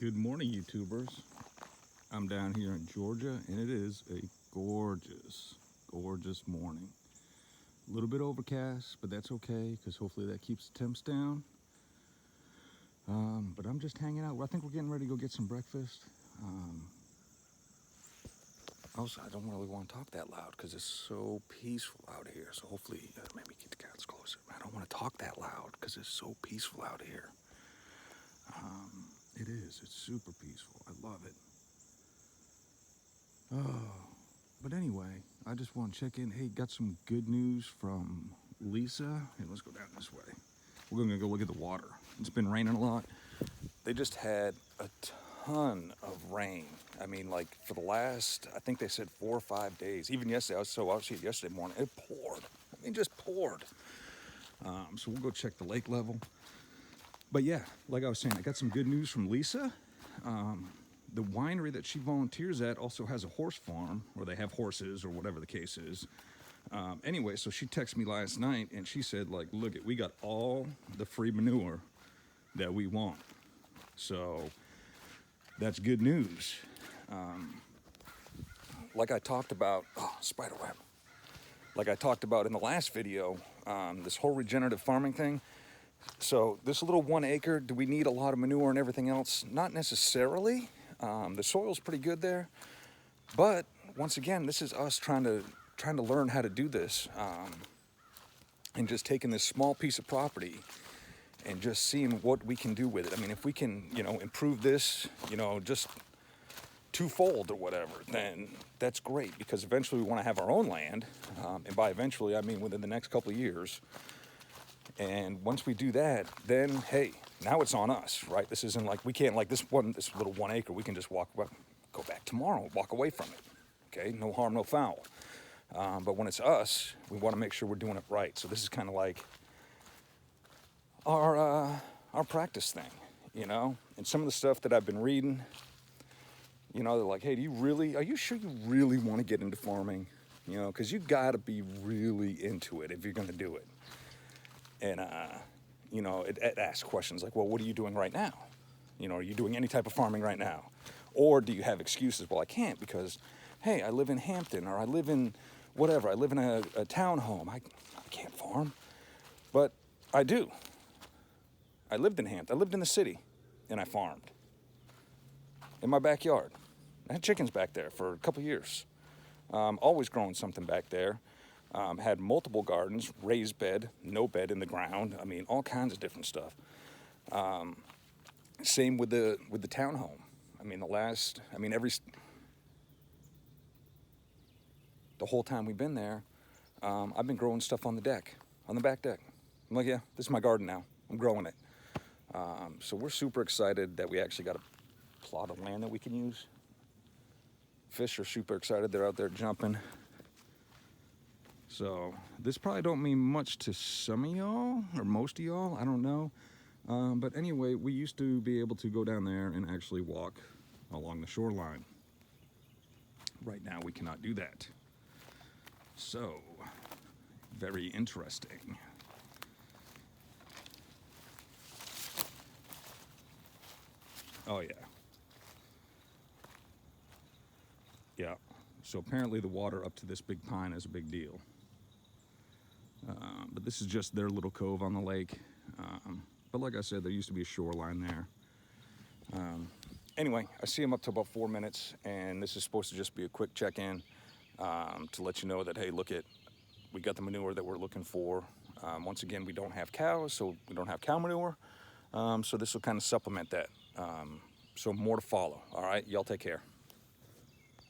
Good morning, YouTubers. I'm down here in Georgia, and it is a gorgeous, gorgeous morning. A little bit overcast, but that's okay, because hopefully that keeps the temps down. But I'm just hanging out. I think we're getting ready to go get some breakfast. Also, I don't really want to talk that loud, because it's so peaceful out here. So hopefully, maybe get the cats closer. I don't want to talk that loud, because it's so peaceful out here. It is. It's super peaceful. I love it. Oh, but anyway, I just want to check in. Hey, got some good news from Lisa. Hey, let's go down this way. We're going to go look at the water. It's been raining a lot. They just had a ton of rain. I mean, like for the last, I think they said 4 or 5 days. Even yesterday, I was out yesterday morning. It poured. I mean, just poured. So we'll go check the lake level. But yeah, like I was saying, I got some good news from Lisa. The winery that she volunteers at also has a horse farm, or they have horses, or whatever the case is. Anyway, so she texted me last night, and she said, like, look, we got all the free manure that we want. So that's good news. Like I talked about, spider web. Like I talked about in the last video, this whole regenerative farming thing. So this little 1 acre, do we need a lot of manure and everything else? Not necessarily. The soil's pretty good there, but once again, this is us trying to learn how to do this, and just taking this small piece of property and just seeing what we can do with it. I mean, if we can, improve this, just twofold or whatever, then that's great, because eventually we want to have our own land, and by eventually I mean within the next couple of years. And once we do that, then hey, now it's on us, right? This isn't like we can't, like this little 1 acre, we can just go back tomorrow, walk away from it. Okay, no harm, no foul. But when it's us, we want to make sure we're doing it right. So this is kind of like our practice thing, And some of the stuff that I've been reading, they're like, hey, are you sure you really want to get into farming? Because you got to be really into it if you're going to do it. And, it asks questions like, well, what are you doing right now? Are you doing any type of farming right now? Or do you have excuses? Well, I can't because, hey, I live in Hampton, or I live in whatever. I live in a townhome. I can't farm. But I do. I lived in Hampton. I lived in the city, and I farmed in my backyard. I had chickens back there for a couple years. Always growing something back there. Had multiple gardens, raised bed, no bed in the ground. I mean, all kinds of different stuff. Same with the townhome. I mean, the whole time we've been there, I've been growing stuff on the deck, on the back deck. I'm like, yeah, this is my garden now. I'm growing it. So we're super excited that we actually got a plot of land that we can use. Fish are super excited. They're out there jumping. So this probably don't mean much to some of y'all, or most of y'all, I don't know. But anyway, we used to be able to go down there and actually walk along the shoreline. Right now we cannot do that. So, very interesting. Oh yeah. Yeah. So apparently the water up to this big pine is a big deal. But this is just their little cove on the lake. But like I said, there used to be a shoreline there. Anyway, I see them up to about 4 minutes, and this is supposed to just be a quick check-in to let you know that, hey, we got the manure that we're looking for. Once again, we don't have cows, so we don't have cow manure. So this will kind of supplement that. So more to follow. All right, y'all take care.